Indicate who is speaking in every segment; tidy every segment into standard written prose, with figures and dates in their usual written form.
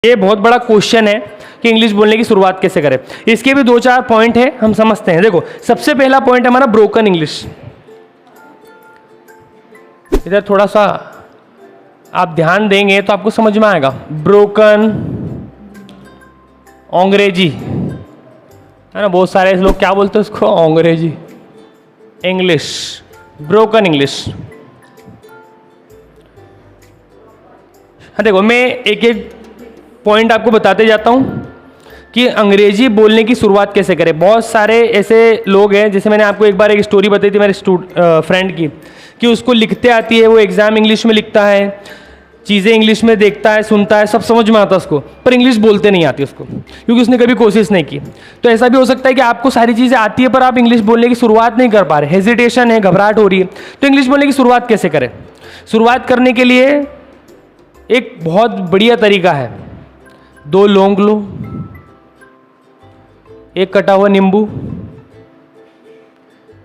Speaker 1: ये बहुत बड़ा क्वेश्चन है कि इंग्लिश बोलने की शुरुआत कैसे करें। इसके भी 2-4 पॉइंट है, हम समझते हैं। देखो, सबसे पहला पॉइंट हमारा ब्रोकन इंग्लिश। इधर थोड़ा सा आप ध्यान देंगे तो आपको समझ में आएगा। ब्रोकन अंग्रेजी है ना, बहुत सारे लोग क्या बोलते हैं उसको, अंग्रेजी इंग्लिश, ब्रोकन इंग्लिश। हाँ देखो, मैं एक एक पॉइंट आपको बताते जाता हूँ कि अंग्रेजी बोलने की शुरुआत कैसे करें। बहुत सारे ऐसे लोग हैं, जैसे मैंने आपको एक बार एक स्टोरी बताई थी मेरे फ्रेंड की, कि उसको लिखते आती है, वो एग्ज़ाम इंग्लिश में लिखता है, चीज़ें इंग्लिश में देखता है, सुनता है, सब समझ में आता है उसको, पर इंग्लिश बोलते नहीं आती उसको, क्योंकि उसने कभी कोशिश नहीं की। तो ऐसा भी हो सकता है कि आपको सारी चीज़ें आती है पर आप इंग्लिश बोलने की शुरुआत नहीं कर पा रहे, हेजिटेशन है, घबराहट हो रही है। तो इंग्लिश बोलने की शुरुआत कैसे करें? शुरुआत करने के लिए एक बहुत बढ़िया तरीका है। 2 लौंग लो, 1 कटा हुआ नींबू,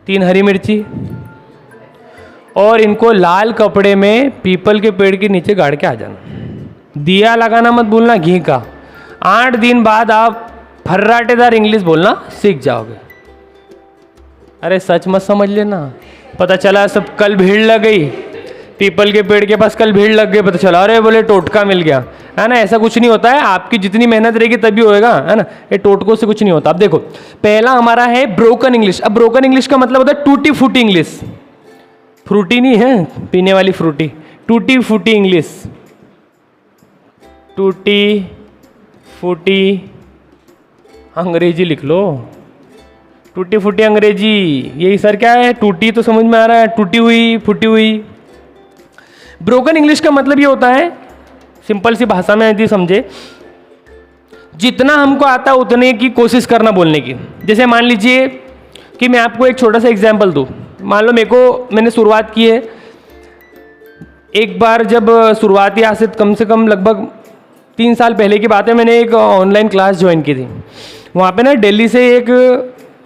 Speaker 1: 3 हरी मिर्ची, और इनको लाल कपड़े में पीपल के पेड़ के नीचे गाड़ के आ जाना। दिया लगाना मत भूलना, घी का। 8 दिन बाद आप फर्राटेदार इंग्लिश बोलना सीख जाओगे। अरे सच मत समझ लेना। पता चला सब कल भीड़ लग गई, पीपल के पेड़ के पास कल भीड़ लग गई, पता चला अरे बोले टोटका मिल गया, है ना। ऐसा कुछ नहीं होता है, आपकी जितनी मेहनत रहेगी तभी होएगा, है ना। ये टोटकों से कुछ नहीं होता। अब देखो, पहला हमारा है ब्रोकन इंग्लिश। अब ब्रोकन इंग्लिश का मतलब होता है टूटी फूटी इंग्लिश। फ्रूटी नहीं है पीने वाली फ्रूटी, टूटी फूटी इंग्लिश। टूटी फूटी अंग्रेजी लिख लो, टूटी फूटी अंग्रेजी। यही सर क्या है, टूटी तो समझ में आ रहा है, टूटी हुई, फूटी हुई। ब्रोकन इंग्लिश का मतलब ये होता है, सिंपल सी भाषा में यदि समझे, जितना हमको आता है उतने की कोशिश करना बोलने की। जैसे मान लीजिए कि मैं आपको एक छोटा सा एग्जांपल दूं। मान लो मैंने शुरुआत की है, एक बार जब शुरुआती आज से कम लगभग 3 साल पहले की बात है, मैंने एक ऑनलाइन क्लास ज्वाइन की थी। वहाँ पे ना दिल्ली से एक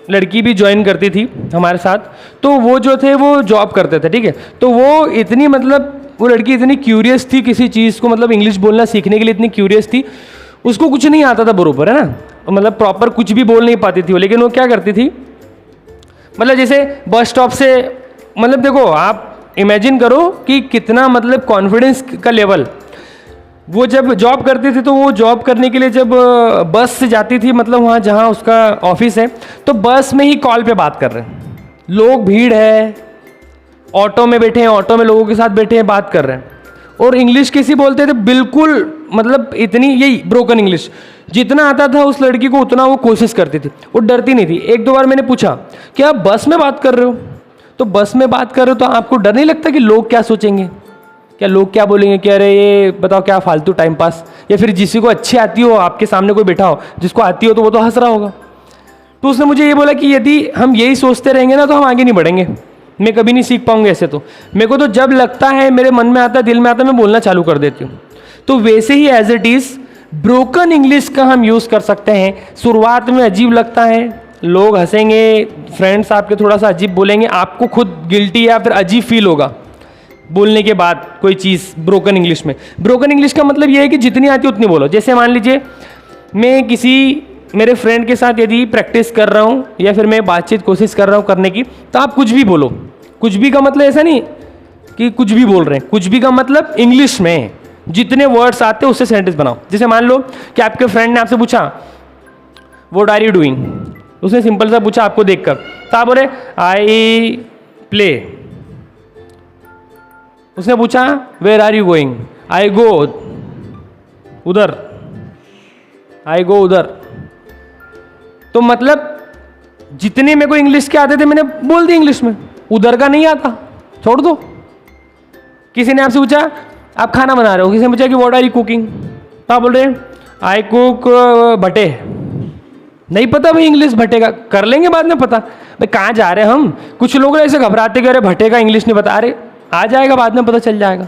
Speaker 1: लड़की भी ज्वाइन करती थी हमारे साथ। तो वो जो थे वो जॉब करते थे, ठीक है। तो वो लड़की इतनी क्यूरियस थी किसी चीज़ को, मतलब इंग्लिश बोलना सीखने के लिए इतनी क्यूरियस थी। उसको कुछ नहीं आता था बरोबर, है ना, मतलब प्रॉपर कुछ भी बोल नहीं पाती थी वो। लेकिन वो क्या करती थी, मतलब जैसे बस स्टॉप से, मतलब देखो आप इमेजिन करो कि कितना मतलब कॉन्फिडेंस का लेवल। वो जब जॉब करती थी तो वो जॉब करने के लिए जब बस से जाती थी, मतलब वहाँ जहाँ उसका ऑफिस है, तो बस में ही कॉल पे बात कर रहे हैं लोग, भीड़ है, ऑटो में बैठे हैं, ऑटो में लोगों के साथ बैठे हैं, बात कर रहे हैं, और इंग्लिश कैसी बोलते थे बिल्कुल, मतलब इतनी, यही ब्रोकन इंग्लिश। जितना आता था उस लड़की को उतना वो कोशिश करती थी, वो डरती नहीं थी। 1-2 बार मैंने पूछा कि आप बस में बात कर रहे हो, तो बस में बात कर रहे हो तो आपको डर नहीं लगता कि लोग क्या सोचेंगे, क्या लोग क्या बोलेंगे, कि अरे ये बताओ क्या फालतू टाइम पास। या फिर जिसी को अच्छी आती हो, आपके सामने कोई बैठा हो जिसको आती हो, तो वो तो हंस रहा होगा। तो उसने मुझे ये बोला कि यदि हम यही सोचते रहेंगे ना तो हम आगे नहीं बढ़ेंगे, मैं कभी नहीं सीख पाऊंगी ऐसे। तो मेरे को तो जब लगता है, मेरे मन में आता है, दिल में आता है, मैं बोलना चालू कर देती हूँ। तो वैसे ही as it is broken English का हम यूज़ कर सकते हैं। शुरुआत में अजीब लगता है, लोग हंसेंगे, फ्रेंड्स आपके थोड़ा सा अजीब बोलेंगे, आपको खुद गिल्टी या फिर अजीब फील होगा बोलने के बाद कोई चीज़ ब्रोकन इंग्लिश में। ब्रोकन इंग्लिश का मतलब ये है कि जितनी आती है उतनी बोलो। जैसे मान लीजिए मैं किसी मेरे फ्रेंड के साथ यदि प्रैक्टिस कर रहा हूँ या फिर मैं बातचीत कोशिश कर रहा हूँ करने की, तो आप कुछ भी बोलो। कुछ भी का मतलब ऐसा नहीं कि कुछ भी बोल रहे हैं, कुछ भी का मतलब इंग्लिश में जितने वर्ड्स आते हैं उससे सेंटेंस बनाओ। जैसे मान लो कि आपके फ्रेंड ने आपसे पूछा व्हाट आर यू डूइंग, उसने सिंपल सा पूछा आपको देखकर, तो आप बोले आई प्ले। उसने पूछा वेयर आर यू गोइंग, आई गो उधर, आई गो उधर। तो मतलब जितने मेरे को इंग्लिश के आते थे मैंने बोल दी इंग्लिश में, उधर का नहीं आता, छोड़ दो। किसी ने आपसे पूछा आप खाना बना रहे हो, किसी ने पूछा कि व्हाट आर यू कुकिंग, तो आप बोल रहे आई कुक भटे। नहीं पता भाई इंग्लिश भटे का, कर लेंगे बाद में पता। भाई कहाँ जा रहे हैं हम, कुछ लोग ऐसे घबराते कि अरे भटे का इंग्लिश नहीं पता। अरे आ जाएगा, बाद में पता चल जाएगा।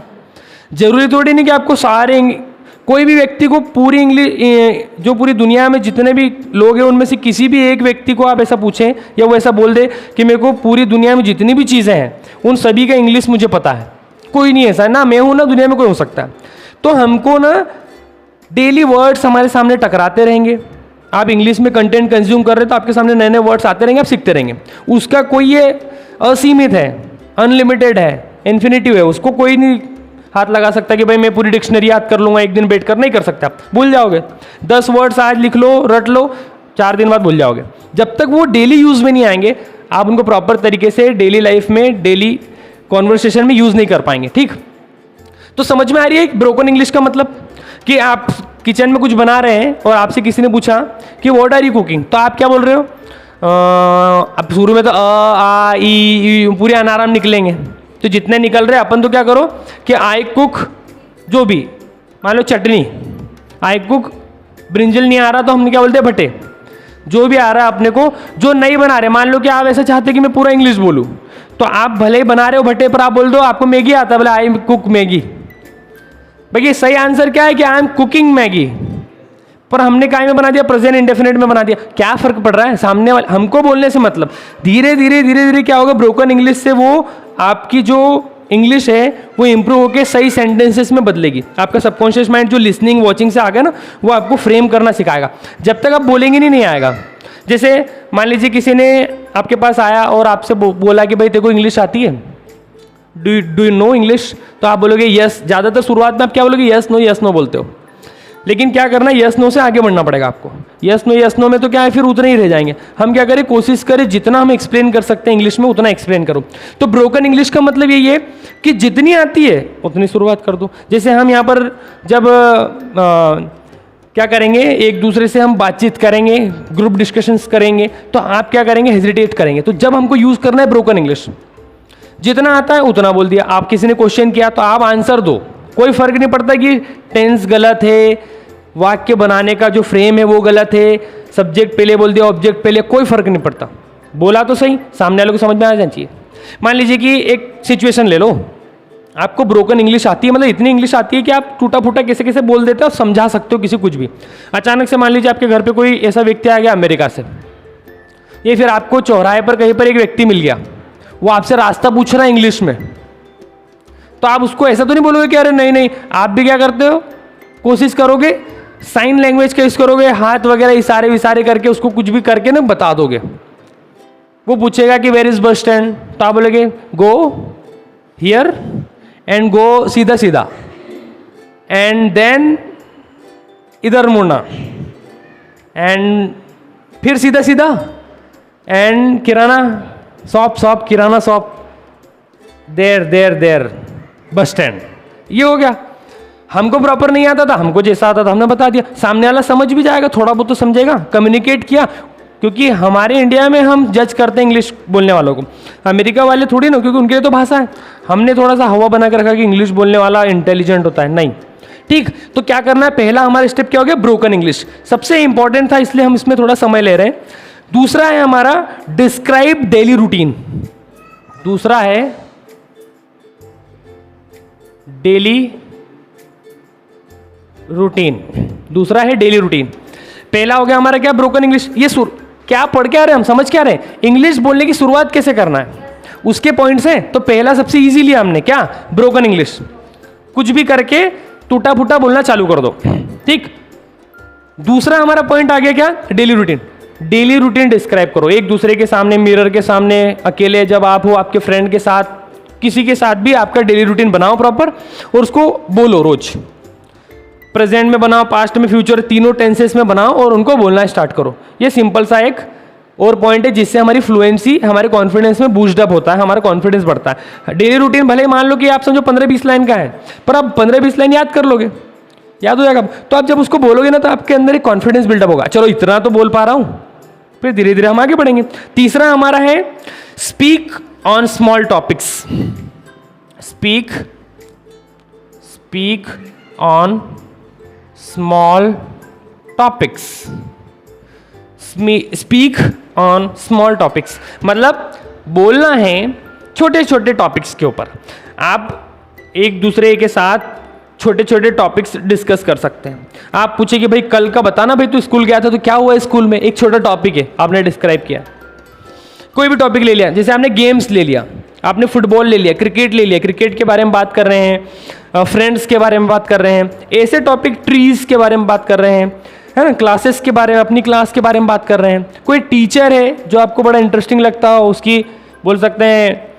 Speaker 1: जरूरी थोड़ी नहीं कि आपको सारे, कोई भी व्यक्ति को पूरी इंग्लिश, जो पूरी दुनिया में जितने भी लोग हैं उनमें से किसी भी एक व्यक्ति को आप ऐसा पूछें या वो ऐसा बोल दे कि मेरे को पूरी दुनिया में जितनी भी चीज़ें हैं उन सभी का इंग्लिश मुझे पता है, कोई नहीं ऐसा, ना मैं हूँ ना दुनिया में कोई हो सकता है। तो हमको ना डेली वर्ड्स हमारे सामने टकराते रहेंगे। आप इंग्लिश में कंटेंट कंज्यूम कर रहे हैं तो आपके सामने नए नए वर्ड्स आते रहेंगे, आप सीखते रहेंगे। उसका कोई ये असीमित है, अनलिमिटेड है, इन्फिनिटिव है, उसको कोई नहीं हाथ लगा सकता कि भाई मैं पूरी डिक्शनरी याद कर लूंगा एक दिन बैठ कर, नहीं कर सकते आप, भूल जाओगे। 10 वर्ड्स आज लिख लो, रट लो, 4 दिन बाद भूल जाओगे। जब तक वो डेली यूज में नहीं आएंगे आप उनको प्रॉपर तरीके से डेली लाइफ में, डेली कॉन्वर्सेशन में यूज नहीं कर पाएंगे। ठीक, तो समझ में आ रही है ब्रोकन इंग्लिश का मतलब? कि आप किचन में कुछ बना रहे हैं और आपसे किसी ने पूछा कि व्हाट आर यू कुकिंग, तो आप क्या बोल रहे हो? अब शुरू में तो आ ई पूरे अनाराम निकलेंगे, तो जितने निकल रहे अपन तो क्या करो कि आई कुक, जो भी मान लो चटनी, आई कुक, ब्रिंजल नहीं आ रहा तो हम क्या बोलते हैं? भट्टे। जो भी आ रहा है अपने को, जो नहीं बना रहे, मान लो कि आप ऐसा चाहते कि मैं पूरा इंग्लिश बोलूं, तो आप भले ही बना रहे हो भट्टे पर, आप बोल दो आपको मैगी आता है, बोले आई कुक मैगी। भैया सही आंसर क्या है कि आई एम कुकिंग मैगी, पर हमने काय में बना दिया? प्रेजेंट इंडेफिनिट में बना दिया। क्या फर्क पड़ रहा है? सामने वाले हमको बोलने से मतलब धीरे धीरे क्या होगा? ब्रोकन इंग्लिश से वो आपकी जो इंग्लिश है वो इंप्रूव होकर सही सेंटेंसेस में बदलेगी। आपका सबकॉन्शियस माइंड जो लिसनिंग वॉचिंग से आ गया ना, वो आपको फ्रेम करना सिखाएगा। जब तक आप बोलेंगे नहीं आएगा। जैसे मान लीजिए किसी ने आपके पास आया और आपसे बोला कि भाई तेरे को इंग्लिश आती है, डू यू नो इंग्लिश, तो आप बोलोगे यस। ज़्यादातर शुरुआत में आप क्या बोलोगे? यस नो बोलते हो। लेकिन क्या करना है, यस नो से आगे बढ़ना पड़ेगा आपको। यस नो में तो क्या है, फिर उतने ही रह जाएंगे। हम क्या करें, कोशिश करें जितना हम एक्सप्लेन कर सकते हैं इंग्लिश में उतना एक्सप्लेन करो। तो ब्रोकन इंग्लिश का मतलब यही है कि जितनी आती है उतनी शुरुआत कर दो। जैसे हम यहाँ पर जब क्या करेंगे, एक दूसरे से हम बातचीत करेंगे, ग्रुप डिस्कशंस करेंगे, तो आप क्या करेंगे, हेजिटेट करेंगे। तो जब हमको यूज़ करना है ब्रोकन इंग्लिश, जितना आता है उतना बोल दिया। आप किसी ने क्वेश्चन किया तो आप आंसर दो, कोई फर्क नहीं पड़ता कि टेंस गलत है, वाक्य बनाने का जो फ्रेम है वो गलत है, सब्जेक्ट पहले बोल दिया ऑब्जेक्ट पहले, कोई फर्क नहीं पड़ता। बोला तो सही, सामने वाले को समझ में आ जाना चाहिए। मान लीजिए कि एक सिचुएशन ले लो, आपको ब्रोकन इंग्लिश आती है, मतलब इतनी इंग्लिश आती है कि आप टूटा फूटा कैसे कैसे बोल देते हो, समझा सकते हो किसी कुछ भी। अचानक से मान लीजिए आपके घर पे कोई ऐसा व्यक्ति आ गया अमेरिका से, ये फिर आपको चौराहे पर कहीं पर एक व्यक्ति मिल गया, वो आपसे रास्ता पूछ रहा है इंग्लिश में, तो आप उसको ऐसा तो नहीं बोलोगे कि अरे नहीं। आप भी क्या करते हो, कोशिश करोगे साइन लैंग्वेज का यूज करोगे, हाथ वगैरह इशारे विसारे करके उसको कुछ भी करके ना बता दोगे। वो पूछेगा कि वेयर इज बस स्टैंड, तो आप बोलोगे गो हियर एंड गो सीधा सीधा एंड देन इधर मुड़ना एंड फिर सीधा सीधा and kirana shop kirana shop there bus stand. ये हो गया। हमको प्रॉपर नहीं आता था, हमको जैसा आता था हमने बता दिया, सामने वाला समझ भी जाएगा, थोड़ा बहुत तो समझेगा, कम्युनिकेट किया। क्योंकि हमारे इंडिया में हम जज करते हैं इंग्लिश बोलने वालों को, अमेरिका वाले थोड़ी ना, क्योंकि उनके लिए तो भाषा है। हमने थोड़ा सा हवा बना कर रखा कि इंग्लिश बोलने वाला इंटेलिजेंट होता है, नहीं। ठीक, तो क्या करना है, पहला हमारा स्टेप क्या हो गया, ब्रोकन इंग्लिश सबसे इंपॉर्टेंट था, इसलिए हम इसमें थोड़ा समय ले रहे हैं। दूसरा है हमारा डिस्क्राइब डेली रूटीन, दूसरा है डेली रूटीन, दूसरा है डेली रूटीन। पहला हो गया हमारा क्या, ब्रोकन इंग्लिश। ये क्या पढ़ के आ रहे हैं हम, समझ क्या रहे हैं, इंग्लिश बोलने की शुरुआत कैसे करना है उसके पॉइंट्स हैं। तो पहला सबसे इजी लिया हमने, क्या, ब्रोकन इंग्लिश। कुछ भी करके टूटा फूटा बोलना चालू कर दो। ठीक, दूसरा हमारा पॉइंट आ गया क्या, daily routine. Daily routine describe करो, एक दूसरे के सामने, मिरर के सामने, अकेले जब आप हो, आपके फ्रेंड के साथ, किसी के साथ भी आपका डेली रूटीन बनाओ प्रॉपर और उसको बोलो रोज। प्रेजेंट में बनाओ, पास्ट में, फ्यूचर, तीनों टेंसेस में बनाओ और उनको बोलना स्टार्ट करो। ये सिंपल सा एक और पॉइंट है जिससे हमारी फ्लुएंसी, हमारे कॉन्फिडेंस में बूस्ट अप होता है, हमारा कॉन्फिडेंस बढ़ता है। डेली रूटीन भले मान लो कि आप समझो 15-20 लाइन का है, पर आप 15-20 लाइन याद कर लोगे, याद हो जाएगा। तो आप जब उसको बोलोगे ना तो आपके अंदर एक कॉन्फिडेंस बिल्डअप होगा, चलो इतना तो बोल पा रहा हूँ, फिर धीरे धीरे हम आगे बढ़ेंगे। तीसरा हमारा है speak on small topics. Speak on small topics. Speak on small topics मतलब बोलना है छोटे छोटे टॉपिक्स के ऊपर। आप एक दूसरे के साथ छोटे छोटे टॉपिक्स डिस्कस कर सकते हैं। आप पूछे कि भाई कल का बताना, भाई तू स्कूल गया था तो क्या हुआ स्कूल में, एक छोटा टॉपिक है, आपने डिस्क्राइब किया। कोई भी टॉपिक ले लिया, जैसे आपने गेम्स ले लिया, आपने फुटबॉल ले लिया, क्रिकेट ले लिया, क्रिकेट के बारे में बात कर रहे हैं, फ्रेंड्स के बारे में बात कर रहे हैं, ऐसे टॉपिक ट्रीज के बारे में बात कर रहे हैं, है ना, क्लासेस के बारे में, अपनी क्लास के बारे में बात कर रहे हैं। कोई टीचर है जो आपको बड़ा इंटरेस्टिंग लगता हो, उसकी बोल सकते हैं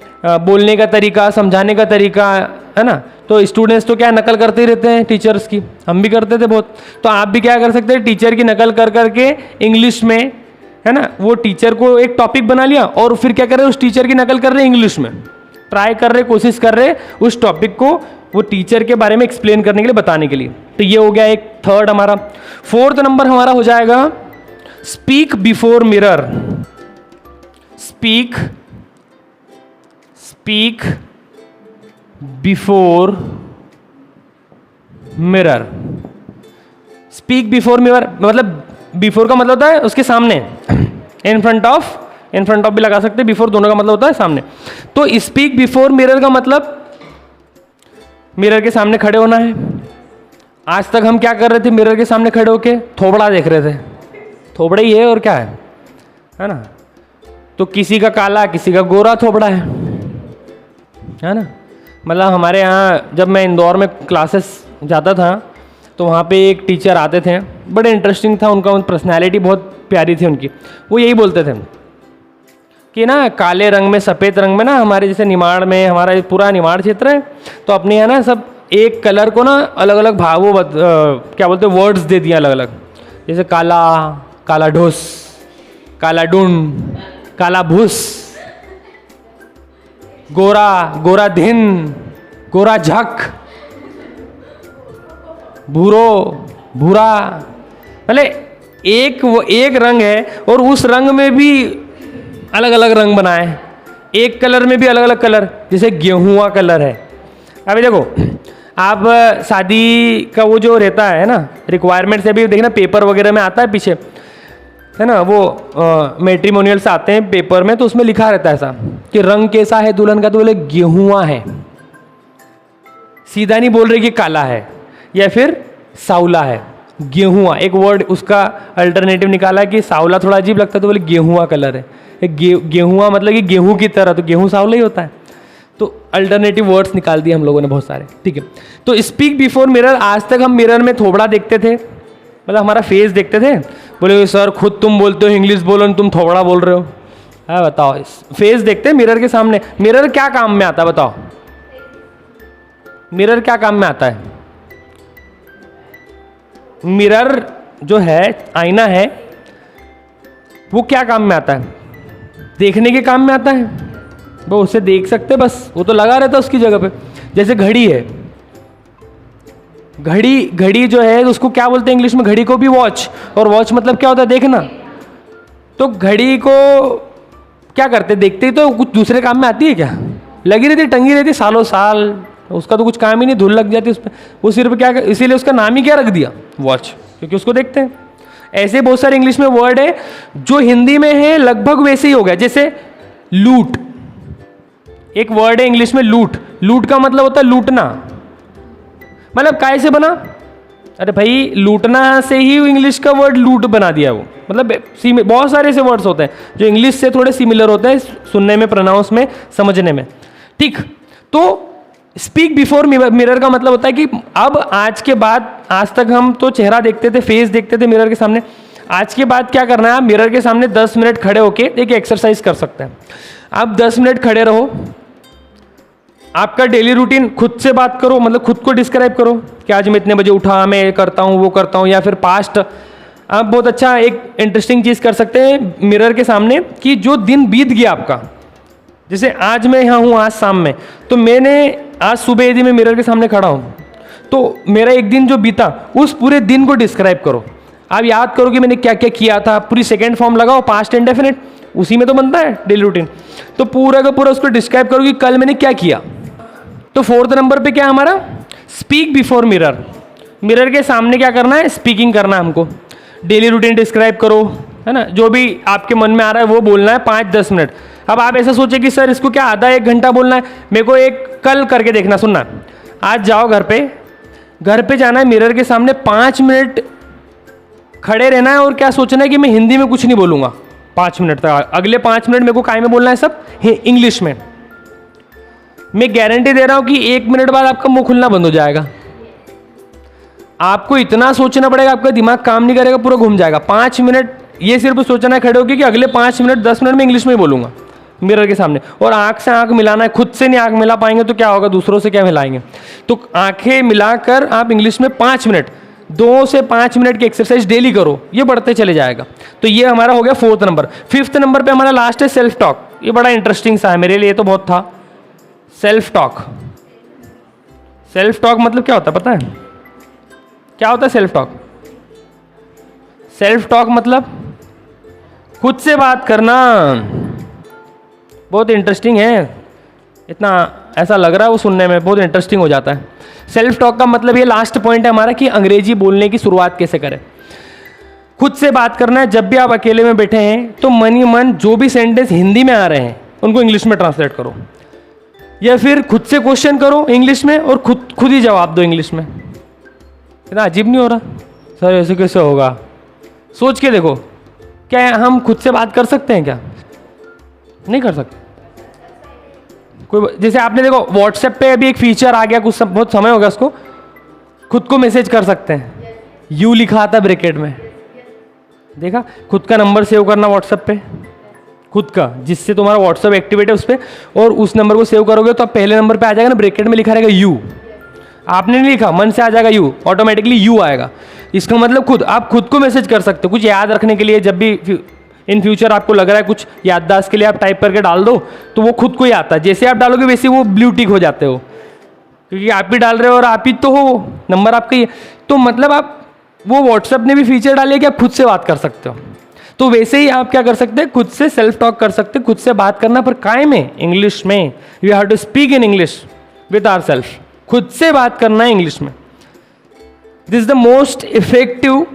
Speaker 1: बोलने का तरीका, समझाने का तरीका, है ना, तो स्टूडेंट्स तो क्या नकल करते ही रहते हैं टीचर्स की, हम भी करते थे बहुत। तो आप भी क्या कर सकते हैं, टीचर की नकल कर करके इंग्लिश में, है ना, वो टीचर को एक टॉपिक बना लिया और फिर क्या कर रहे हैं, उस टीचर की नकल कर रहे हैं इंग्लिश में, ट्राई कर रहे, कोशिश कर रहे उस टॉपिक को वो टीचर के बारे में एक्सप्लेन करने के लिए, बताने के लिए। तो ये हो गया एक थर्ड हमारा। फोर्थ नंबर हमारा हो जाएगा speak before mirror. Speak before mirror. Speak before mirror मतलब बिफोर का मतलब होता है उसके सामने, इन फ्रंट ऑफ भी लगा सकते हैं, बिफोर दोनों का मतलब होता है सामने। तो स्पीक बिफोर मिरर का मतलब मिरर के सामने खड़े होना है। आज तक हम क्या कर रहे थे, मिरर के सामने खड़े होके थोबड़ा देख रहे थे, थोबड़ा ही है और क्या है ना। तो किसी का काला किसी का गोरा थोबड़ा है ना। मतलब हमारे यहाँ जब मैं इंदौर में क्लासेस जाता था तो वहाँ पे एक टीचर आते थे, बड़े इंटरेस्टिंग था उनका, पर्सनैलिटी बहुत प्यारी थी उनकी। वो यही बोलते थे कि ना काले रंग में सफ़ेद रंग में ना, हमारे जैसे निमाड़ में, हमारा पूरा निमाड़ क्षेत्र है, तो अपने यहाँ ना सब एक कलर को ना अलग अलग भावों क्या बोलते हैं वर्ड्स दे दिया अलग अलग, जैसे काला, काला ढोस, काला डून, काला भूस, गोरा, गोरा धिन, गोरा झक, भूरो, भूरा। मतलब एक रंग है और उस रंग में भी अलग अलग रंग बनाए, एक कलर में भी अलग अलग कलर, जैसे गेहुआ कलर है। अभी देखो आप शादी का वो जो रहता है ना रिक्वायरमेंट से, अभी देखना पेपर वगैरह में आता है पीछे, है ना, वो मैट्रिमोनियल्स आते हैं पेपर में, तो उसमें लिखा रहता है ऐसा कि रंग कैसा है दुल्हन का, तो बोले गेहुआ है। सीधा नहीं बोल रहे कि काला है या फिर सावला है, गेहुआ। एक वर्ड उसका अल्टरनेटिव निकाला कि सावला थोड़ा अजीब लगता है तो बोले गेहुआ कलर है। गेहुआ मतलब कि गेहूं की तरह, तो गेहूं सावला ही होता है। तो अल्टरनेटिव वर्ड्स निकाल दिए हम लोगों ने बहुत सारे, ठीक है। तो स्पीक बिफोर मिरर, आज तक हम मिरर में थोबड़ा देखते थे, मतलब हमारा फेस देखते थे, बोले सर खुद तुम बोलते हो इंग्लिश बोलो, तुम थोबड़ा बोल रहे हो। हाँ बताओ, फेस देखते हैं मिरर के सामने। मिरर क्या काम में आता है बताओ, मिरर क्या काम में आता है? मिरर जो है, आईना है, वो क्या काम में आता है? देखने के काम में आता है, वो उसे देख सकते बस, वो तो लगा रहता है उसकी जगह पे। जैसे घड़ी है, घड़ी जो है उसको क्या बोलते हैं इंग्लिश में? घड़ी को भी वॉच, और वॉच मतलब क्या होता है? देखना। तो घड़ी को क्या करते, देखते ही तो कुछ दूसरे काम में आती है क्या? लगी रहती, टंगी रहती सालों साल, उसका तो कुछ काम ही नहीं, धूल लग जाती उस पर। वो सिर्फ क्या, इसीलिए उसका नाम ही क्या रख दिया, वॉच, क्योंकि उसको देखते हैं। ऐसे बहुत सारे इंग्लिश में वर्ड है जो हिंदी में है लगभग वैसे ही हो गया। जैसे लूट, एक वर्ड है इंग्लिश में लूट। लूट का मतलब होता है लूटना, मतलब काय से बना? अरे भाई लूटना से ही इंग्लिश का वर्ड लूट बना दिया वो। मतलब बहुत सारे ऐसे वर्ड्स होते हैं जो इंग्लिश से थोड़े सिमिलर होते हैं सुनने में, प्रोनाउंस में, समझने में, ठीक। तो स्पीक बिफोर मिरर का मतलब होता है कि अब आज के बाद, आज तक हम तो चेहरा देखते थे, फेस देखते थे मिरर के सामने, आज के बाद क्या करना है, आप मिरर के सामने 10 मिनट खड़े होके एक एक्सरसाइज कर सकते हैं। आप 10 मिनट खड़े रहो, आपका डेली रूटीन खुद से बात करो, मतलब खुद को डिस्क्राइब करो कि आज मैं इतने बजे उठा, मैं ये करता हूँ वो करता हूँ, या फिर पास्ट। आप बहुत अच्छा एक इंटरेस्टिंग चीज़ कर सकते हैं मिरर के सामने कि जो दिन बीत गया आपका, जैसे आज मैं यहाँ हूँ, आज शाम में, तो मैंने आज सुबह यदि मैं मिरर के सामने खड़ा हूँ तो मेरा एक दिन जो बीता, उस पूरे दिन को डिस्क्राइब करो। आप याद करो कि मैंने क्या क्या किया था, पूरी सेकेंड फॉर्म लगाओ, पास्ट इंडेफिनिट, उसी में तो बनता है डेली रूटीन। तो पूरा का पूरा उसको डिस्क्राइब करो कि कल मैंने क्या किया। तो फोर्थ नंबर पे क्या है हमारा? Speak before mirror. मिरर के सामने क्या करना है? स्पीकिंग करना है हमको। डेली रूटीन डिस्क्राइब करो, है ना, जो भी आपके मन में आ रहा है वो बोलना है 5-10 मिनट। अब आप ऐसा सोचे कि सर इसको क्या आधा 1 घंटा बोलना है? मेरे को एक कल करके देखना, सुनना। आज जाओ घर पे जाना है, मिरर के सामने 5 मिनट खड़े रहना है और क्या सोचना है कि मैं हिंदी में कुछ नहीं बोलूँगा 5 मिनट तक। अगले 5 मिनट मेरे को काय में बोलना है? सब इंग्लिश में। मैं गारंटी दे रहा हूं कि 1 मिनट बाद आपका मुंह खुलना बंद हो जाएगा। आपको इतना सोचना पड़ेगा, आपका दिमाग काम नहीं करेगा, पूरा घूम जाएगा। 5 मिनट ये सिर्फ सोचना है खड़े होकर कि अगले 5 मिनट 10 मिनट में इंग्लिश में ही बोलूंगा मिरर के सामने, और आंख से आंख मिलाना है। खुद से नहीं आंख मिला पाएंगे तो क्या होगा, दूसरों से क्या मिलाएंगे। तो आंखें मिलाकर आप इंग्लिश में 5 मिनट, 2 से 5 मिनट की एक्सरसाइज डेली करो, ये बढ़ते चले जाएगा। तो ये हमारा हो गया 4th नंबर। 5th नंबर पे हमारा लास्ट है सेल्फ टॉक। ये बड़ा इंटरेस्टिंग सा है मेरे लिए, तो बहुत था। सेल्फ टॉक, सेल्फ टॉक मतलब क्या होता है पता है? क्या होता है सेल्फ टॉक? सेल्फ टॉक मतलब खुद से बात करना। बहुत इंटरेस्टिंग है, इतना ऐसा लग रहा है वो सुनने में, बहुत इंटरेस्टिंग हो जाता है। सेल्फ टॉक का मतलब ये लास्ट पॉइंट है हमारा कि अंग्रेजी बोलने की शुरुआत कैसे करें। खुद से बात करना है। जब भी आप अकेले में बैठे हैं तो मन ही मन जो भी सेंटेंस हिंदी में आ रहे हैं उनको इंग्लिश में ट्रांसलेट करो, या फिर खुद से क्वेश्चन करो इंग्लिश में और खुद ही जवाब दो इंग्लिश में। इतना अजीब नहीं हो रहा? सर ऐसे कैसे होगा? सोच के देखो, क्या हम खुद से बात कर सकते हैं? क्या नहीं कर सकते? कोई जैसे आपने देखो व्हाट्सएप पे अभी एक फीचर आ गया, कुछ बहुत समय हो गया उसको, खुद को मैसेज कर सकते हैं। यू लिखा आता ब्रैकेट में, देखा? खुद का नंबर सेव करना व्हाट्सएप पे, खुद का, जिससे तुम्हारा व्हाट्सएप एक्टिवेट है उस पर, और उस नंबर को सेव करोगे तो आप पहले नंबर पे आ जाएगा ना, ब्रैकेट में लिखा रहेगा यू। आपने नहीं लिखा, मन से आ जाएगा यू, ऑटोमेटिकली यू आएगा। इसका मतलब खुद, आप खुद को मैसेज कर सकते हो कुछ याद रखने के लिए। जब भी इन फ्यूचर आपको लग रहा है कुछ याददाश्त के लिए, आप टाइप करके डाल दो तो वो खुद को ही आता है। जैसे आप डालोगे वैसे वो ब्लू टिक हो जाते हो, क्योंकि आप भी डाल रहे हो और आप ही तो हो, नंबर आपका ही है। तो मतलब आप, वो व्हाट्सएप ने भी फीचर डाले कि आप खुद से बात कर सकते हो। तो वैसे ही आप क्या कर सकते हैं, खुद से सेल्फ टॉक कर सकते हैं, खुद से बात करना, पर काय में? इंग्लिश में। You have to speak in English with our self. खुद से बात करना है इंग्लिश में। This is the most effective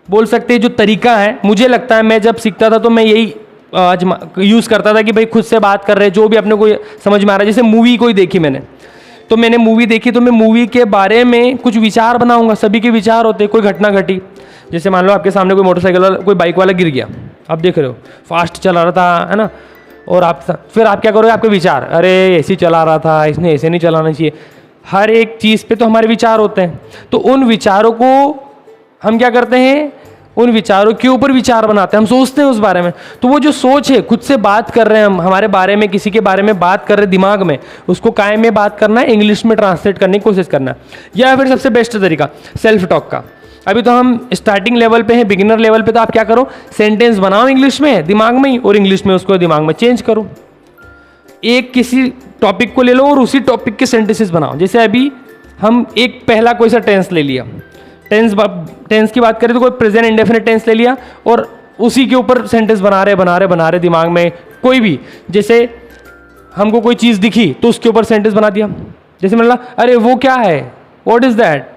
Speaker 1: बोल सकते हैं जो तरीका है। मुझे लगता है, मैं जब सीखता था तो मैं यही यूज़ करता था कि भाई खुद से बात कर रहे हैं, जो भी अपने को समझ में आ रहा है। जैसे मूवी कोई देखी मैंने, तो मैंने मूवी देखी तो मैं मूवी के बारे में कुछ विचार बनाऊंगा। सभी के विचार होते हैं। कोई घटना घटी, जैसे मान लो आपके सामने कोई मोटरसाइकिल वाला, कोई बाइक वाला गिर गया, आप देख रहे हो फास्ट चला रहा था, है ना, और आप फिर आप क्या करोगे? आपके विचार, अरे ऐसे चला रहा था, इसने ऐसे नहीं चलाना चाहिए। हर एक चीज़ पे तो हमारे विचार होते हैं। तो उन विचारों को हम क्या करते हैं, उन विचारों के ऊपर विचार बनाते हैं, हम सोचते हैं उस बारे में। तो वो जो सोच है, खुद से बात कर रहे हैं हम, हमारे बारे में, किसी के बारे में बात कर रहे हैं दिमाग में, उसको काय में बात करना है, इंग्लिश में ट्रांसलेट करने की कोशिश करना है। या फिर सबसे बेस्ट तरीका सेल्फ टॉक का। अभी तो हम स्टार्टिंग लेवल पे हैं, बिगिनर लेवल पे, तो आप क्या करो, सेंटेंस बनाओ इंग्लिश में दिमाग में ही, और इंग्लिश में उसको दिमाग में चेंज करो। एक किसी टॉपिक को ले लो और उसी टॉपिक के सेंटेंसेस बनाओ। जैसे अभी हम एक पहला कोई सा टेंस ले लिया, टेंस की बात करें तो कोई प्रेजेंट इंडेफिनिट टेंस ले लिया, और उसी के ऊपर सेंटेंस बना रहे दिमाग में। कोई भी, जैसे हमको कोई चीज़ दिखी तो उसके ऊपर सेंटेंस बना दिया। जैसे मतलब, अरे वो क्या है, व्हाट इज दैट,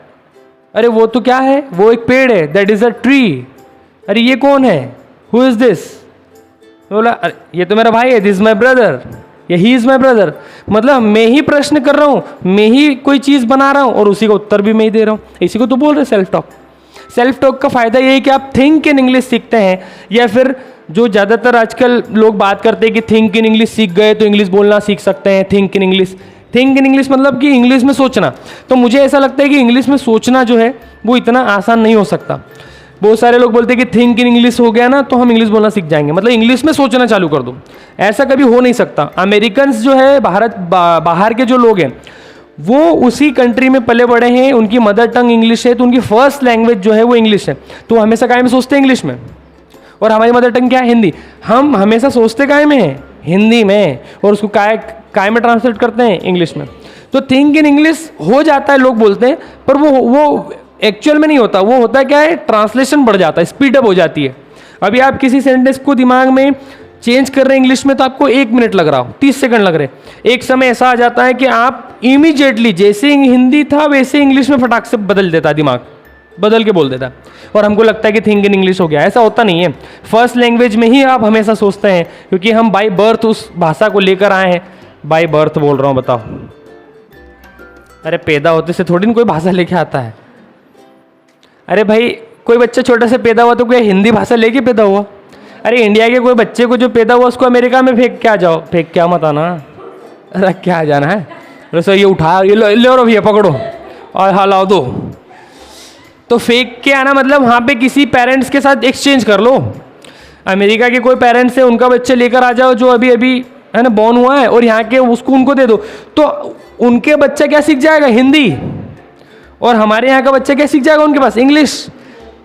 Speaker 1: अरे वो तो क्या है, वो एक पेड़ है, दैट इज अ ट्री। अरे ये कौन है, हु इज दिस, बोला ये तो मेरा भाई है, दिस माई ब्रदर, या ही इज माई ब्रदर। मतलब मैं ही प्रश्न कर रहा हूँ, मैं ही कोई चीज़ बना रहा हूँ और उसी का उत्तर भी मैं ही दे रहा हूँ। इसी को तो बोल रहे सेल्फ टॉक। सेल्फ टॉक का फायदा ये है कि आप थिंक इन इंग्लिश सीखते हैं, या फिर जो ज़्यादातर आजकल लोग बात करते हैं कि थिंक इन इंग्लिश सीख गए तो इंग्लिश बोलना सीख सकते हैं। थिंक इन इंग्लिश मतलब कि इंग्लिश में सोचना। तो मुझे ऐसा लगता है कि इंग्लिश में सोचना जो है वो इतना आसान नहीं हो सकता। बहुत सारे लोग बोलते हैं कि थिंक इन इंग्लिश हो गया ना तो हम इंग्लिश बोलना सीख जाएंगे, मतलब इंग्लिश में सोचना चालू कर दो। ऐसा कभी हो नहीं सकता। अमेरिकन्स जो है, बाहर के जो लोग हैं, वो उसी कंट्री में पले बड़े हैं, उनकी मदर टंग इंग्लिश है, तो उनकी फर्स्ट लैंग्वेज जो है वो इंग्लिश है। तो हमेशा काय में सोचते हैं इंग्लिश में, और हमारी मदर टंग क्या है, हिंदी। हम हमेशा सोचते काय में है, हिंदी में, और उसको काय में ट्रांसलेट करते हैं, इंग्लिश में। तो थिंक इन इंग्लिश हो जाता है, लोग बोलते हैं, पर वो एक्चुअल में नहीं होता। वो होता है क्या है, ट्रांसलेशन बढ़ जाता है, स्पीड अप हो जाती है। अभी आप किसी सेंटेंस को दिमाग में चेंज कर रहे हैं इंग्लिश में, तो आपको 1 मिनट लग रहा हो, 30 सेकंड लग रहे हैं। एक समय ऐसा आ जाता है कि आप इमीडिएटली, जैसे हिंदी था वैसे इंग्लिश में फटाक से बदल देता है, दिमाग बदल के बोल देता है, और हमको लगता है कि थिंक इन इंग्लिश हो गया। ऐसा होता नहीं है। फर्स्ट लैंग्वेज में ही आप हमेशा सोचते हैं, क्योंकि हम बाय बर्थ उस भाषा को लेकर आए हैं। बाय बर्थ बोल रहा हूँ, बताओ। अरे पैदा होते से थोड़ी ना कोई भाषा लेके आता है। अरे भाई, कोई बच्चा छोटा से पैदा हुआ तो क्या हिंदी भाषा लेके पैदा हुआ? अरे इंडिया के कोई बच्चे को जो पैदा हुआ उसको अमेरिका में फेंक के आ जाओ, फेंक क्या मत आना, रख के आ जाना है। सर ये उठाया, ये लो रो भैया पकड़ो और हाँ लाओ दो। तो फेंक के आना मतलब वहाँ पे किसी पेरेंट्स के साथ एक्सचेंज कर लो। अमेरिका के कोई पेरेंट्स है, उनका बच्चे लेकर आ जाओ जो अभी अभी है ना बॉर्न हुआ है, और यहाँ के उसको उनको दे दो, तो उनके बच्चा क्या सीख जाएगा? हिंदी। और हमारे यहाँ का बच्चा क्या सीख जाएगा उनके पास? इंग्लिश।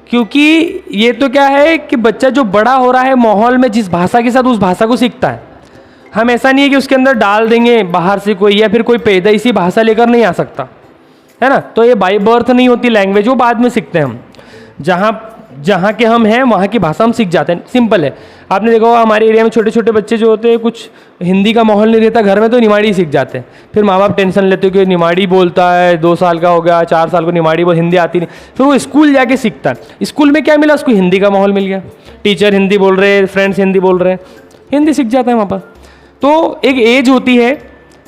Speaker 1: क्योंकि ये तो क्या है कि बच्चा जो बड़ा हो रहा है माहौल में, जिस भाषा के साथ उस भाषा को सीखता है। हम ऐसा नहीं है कि उसके अंदर डाल देंगे बाहर से कोई, या फिर कोई पैदा इसी भाषा लेकर नहीं आ सकता है ना। तो ये बाय बर्थ नहीं होती लैंग्वेज, वो बाद में सीखते हैं हम। जहाँ के हम हैं वहाँ की भाषा हम सीख जाते हैं, सिंपल है। आपने देखा होगा हमारे एरिया में छोटे छोटे बच्चे जो होते हैं, कुछ हिंदी का माहौल नहीं रहता घर में, तो निमाड़ी सीख जाते हैं। फिर माँ बाप टेंशन लेते हो कि निमाड़ी बोलता है, 2 साल का हो गया, 4 साल को निमाड़ी बोल, हिंदी आती नहीं। फिर वो स्कूल जाके सीखता है। स्कूल में क्या मिला उसको? हिंदी का माहौल मिल गया, टीचर हिंदी बोल रहे, फ्रेंड्स हिंदी बोल रहे, हिंदी सीख जाता है वहाँ पर। तो एक एज होती है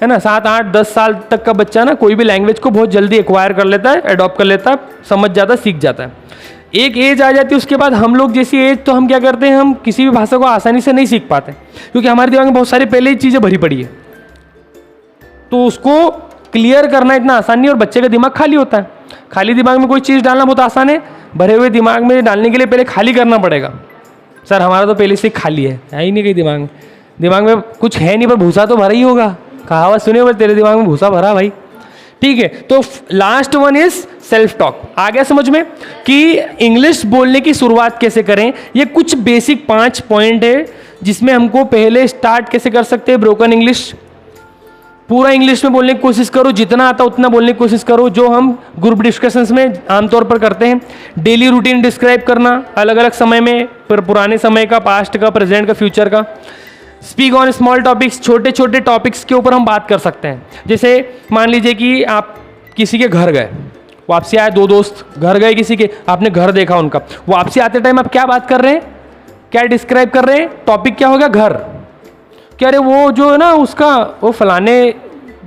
Speaker 1: ना, 7, 8, 10 साल तक का बच्चा ना कोई भी लैंग्वेज को बहुत जल्दी एक्वायर कर लेता है, अडॉप्ट कर लेता है, समझ जाता है, सीख जाता है। एक एज आ जाती है उसके बाद हम लोग जैसी एज, तो हम क्या करते हैं, हम किसी भी भाषा को आसानी से नहीं सीख पाते, क्योंकि हमारे दिमाग में बहुत सारी पहले ही चीज़ें भरी पड़ी है। तो उसको क्लियर करना इतना आसान नहीं, और बच्चे का दिमाग खाली होता है। खाली दिमाग में कोई चीज़ डालना बहुत आसान है, भरे हुए दिमाग में डालने के लिए पहले खाली करना पड़ेगा। सर हमारा तो पहले से खाली है ही नहीं कहीं दिमाग में कुछ है नहीं, पर भूसा तो भरा ही होगा। कहावत सुने हो, तेरे दिमाग में भूसा भरा भाई। ठीक है, तो last one is self talk. आ गया समझ में कि इंग्लिश बोलने की शुरुआत कैसे करें। ये कुछ बेसिक 5 पॉइंट है जिसमें हमको पहले स्टार्ट कैसे कर सकते हैं ब्रोकन इंग्लिश। पूरा इंग्लिश में बोलने की कोशिश करो, जितना आता उतना बोलने की कोशिश करो, जो हम ग्रुप डिस्कशंस में आमतौर पर करते हैं। डेली रूटीन डिस्क्राइब करना, अलग अलग समय में, पुराने समय का, पास्ट का, प्रेजेंट का, फ्यूचर का। स्पीक ऑन स्मॉल टॉपिक्स, छोटे छोटे टॉपिक्स के ऊपर हम बात कर सकते हैं। जैसे मान लीजिए कि आप किसी के घर गए, वापसी आए, 2 दोस्त घर गए किसी के, आपने घर देखा उनका, वापसी आते टाइम आप क्या बात कर रहे हैं, क्या डिस्क्राइब कर रहे हैं? टॉपिक क्या हो गया? घर। क्या अरे वो जो है ना उसका, वो फलाने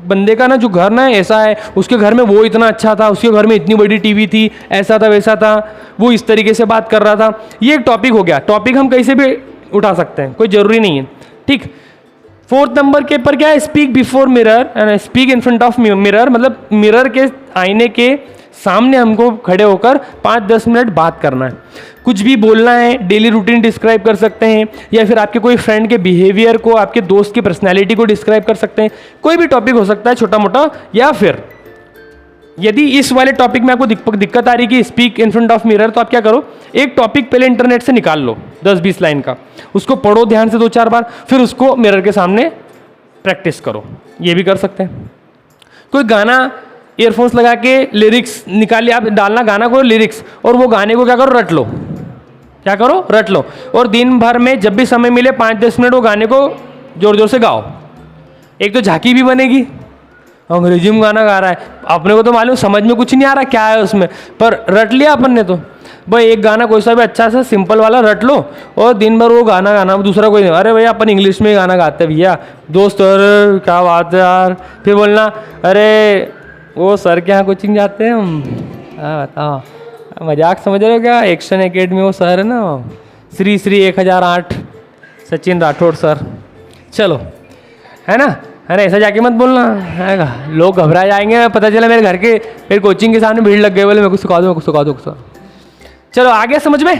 Speaker 1: बंदे का ना जो घर ना ऐसा है, उसके घर में वो इतना अच्छा था, उसके घर में इतनी बड़ी टीवी थी, ऐसा था वैसा था, वो इस तरीके से बात कर रहा था। ये एक टॉपिक हो गया। टॉपिक हम कहीं से भी उठा सकते हैं, कोई ज़रूरी नहीं है। ठीक। 4th नंबर के पर क्या है? Speak before mirror and speak in front of mirror, मतलब मिरर के, आईने के सामने हमको खड़े होकर 5-10 मिनट बात करना है। कुछ भी बोलना है, डेली रूटीन डिस्क्राइब कर सकते हैं, या फिर आपके कोई फ्रेंड के बिहेवियर को, आपके दोस्त की पर्सनैलिटी को डिस्क्राइब कर सकते हैं। कोई भी टॉपिक हो सकता है छोटा मोटा। या फिर यदि इस वाले टॉपिक में आपको दिक्कत आ रही कि speak in front of mirror, तो आप क्या करो, एक टॉपिक पहले इंटरनेट से निकाल लो 10-20 लाइन का, उसको पढ़ो ध्यान से 2-4 बार, फिर उसको मिरर के सामने प्रैक्टिस करो। ये भी कर सकते हैं। कोई गाना ईयरफोन्स लगा के लिरिक्स निकाल लिया, आप डालना गाना को लिरिक्स, और वो गाने को क्या करो, रट लो। क्या करो? रट लो। और दिन भर में जब भी समय मिले 5-10 मिनट वो गाने को जोर जोर से गाओ। एक तो झांकी भी बनेगी, अंग्रेजी में गाना गा रहा है, अपने को तो मालूम समझ में कुछ नहीं आ रहा क्या है उसमें, पर रट लिया अपन ने। तो भाई एक गाना कोई सा भी अच्छा सा सिंपल वाला रट लो, और दिन भर वो गाना गाना, दूसरा कोई नहीं। अरे भैया अपन इंग्लिश में गाना गाते हैं भैया, दोस्त अरे क्या बात है यार। फिर बोलना अरे वो सर के यहाँ कोचिंग जाते हैं हम, बताओ मजाक समझ रहे हो क्या? एक्शन एकेडमी वो सर है ना, श्री 1008 सचिन राठौड़ सर। चलो है ना, अरे ऐसा जाके मत बोलना, है लोग घबरा जाएंगे, पता चला मेरे घर के, मेरे कोचिंग के सामने भीड़ लग गई, बोले मेरे को सिखा दो, मेरे को सिखा दो। चलो आ गया समझ में?